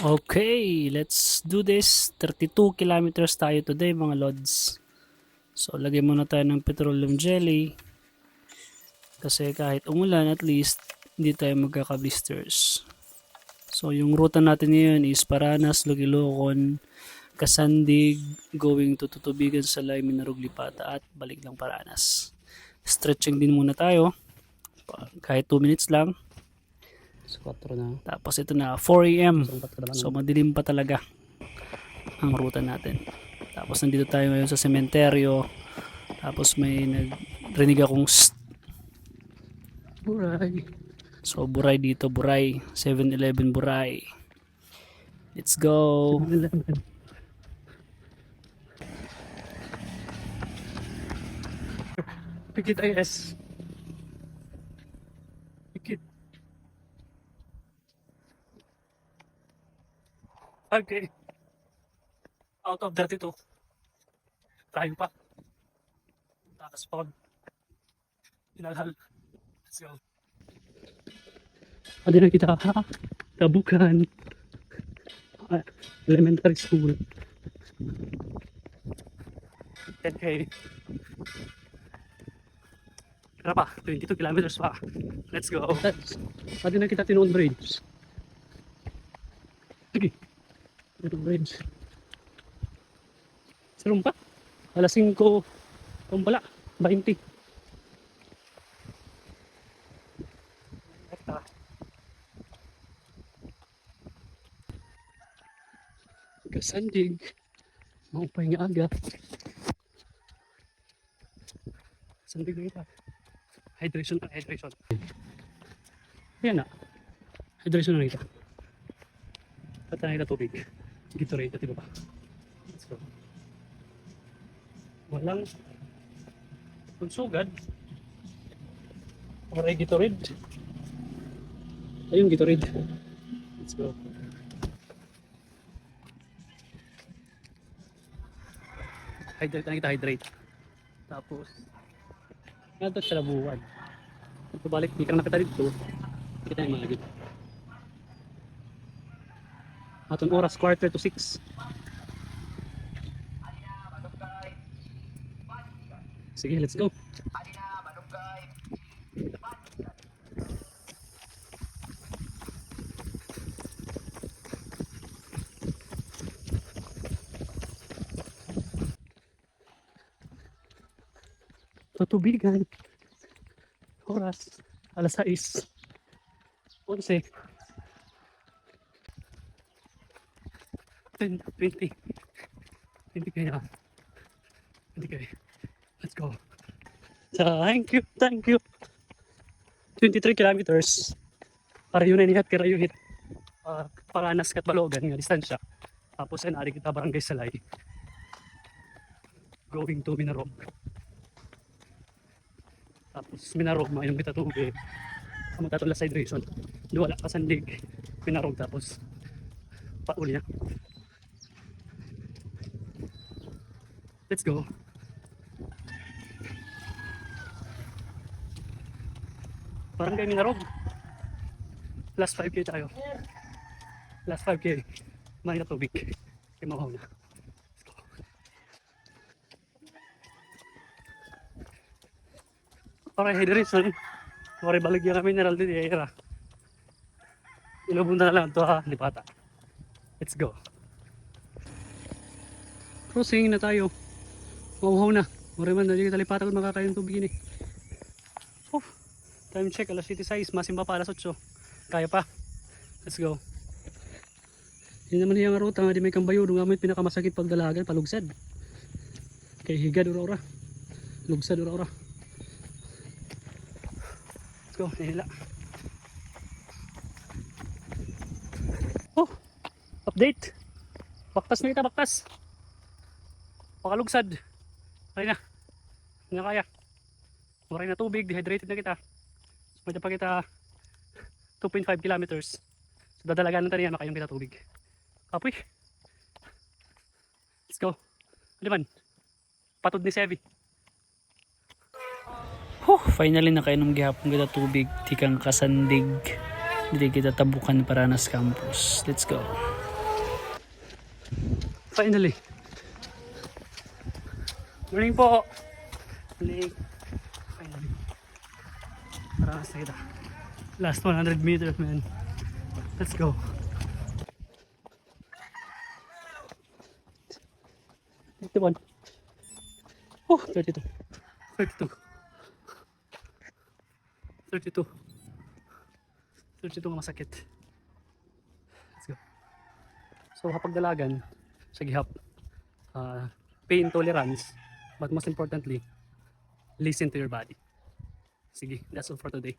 Okay, let's do this. 32 kilometers tayo today mga lods. So, lagyan muna tayo ng petroleum jelly. Kasi kahit umulan, at least, hindi tayo magkaka-blisters. So, yung ruta natin ngayon is Paranas, Lugilocon, Kasandig, going to Tutubigan, Salay, Minarog, Lipata, at balik lang Paranas. Stretching din muna tayo. Kahit 2 minutes lang. So, 4 na. Tapos ito na, 4 AM. So, So, madilim pa talaga ang ruta natin. Tapos nandito tayo ngayon sa sementeryo. Tapos may nagrinig akong Buray. So Buray dito, Buray. 7-Eleven Buray. Let's go. Pikit IS. Pikit. Okay. Out of 32. Tayo pa. Takas pa. Pinalhal. Let's go. Adi na kita. Tabukan. Elementary school. 10K. Kaya pa, 22 kilometers pa. Let's go. Adi na kita Tinoon Bridge. Sige. Tinoon Bridge. Sarong pa. Alas 5. Kumpala. 20. Kasandig. Maupay nga aga. Kasandig na kita. Hydration na, hydration. Ayan na. Hydration na kita. Pata na kita tubig. Gatorade, di ba? Let's go. Walang punsugad. Waray Gatorade. Ayun, Gatorade. Let's go. Hydrate na kita, hydrate. Tapos, nga sa labuan. Ito balik, di ka na kita dito. Kita yung malagit. Atong oras, 5:45. Sige, let's go. Tutubigan. Oras, alas 6. 11. 10, 20. 20 kaya. 20 kaya. Let's go. Thank you, thank you. 23 kilometers. Para yun na nihat kaya yun hit. Paranas kat Balogan nga distansya. Tapos ay naari kita Barangay Salay. Going to Minarog. Tapos Minarog, mainom kita tubig. Kamu tatong last hydration. Wala Kasandig. Minarog tapos pauli na. Let's go. Barangay Minarog. Last 5K tayo. Last 5K. Main na tubig. Kaya mawaw na. Let's go. Okay, hydration. Okay, baligyan kami mineral din. Era. Ilubunta na lang ito ha. Lipata. Let's go. Crossing na tayo. Mawaw na. Mura man na dito lipata kung makakain tubig ini. Time check, alas 7:06, masimba pa alas 8. Kaya pa. Let's go. Hindi naman yung ruta nga di may kambayo, dungamit pinakamasakit pagdalagan, palugsad. Kay higad ura-ura. Lugsad ura-ura. Let's go, nihila. Oh, update. Baktas na kita, baktas. Pakalugsad. Kaya na. Hindi na kaya. Maray na tubig, dehydrated na kita. Pwede pa kita 2.5 kilometers. So dadalagan natin yan, makayong kita tubig. Kapoy. Let's go. Ano man? Patod ni Sevi. Finally nakainom gihapon kita tubig. Tikang Kasandig. Dili kita Tabukan Paranas Campus. Let's go. Finally. Morning po. Morning. Finally. Tara, sa kita. Last 100 meters, man. Let's go. One. Oh, 32. 32. 32. 32 ang masakit. Let's go. So, kapag dalagan, sa gihap, pain tolerance, but most importantly, listen to your body. Sige, that's all for today.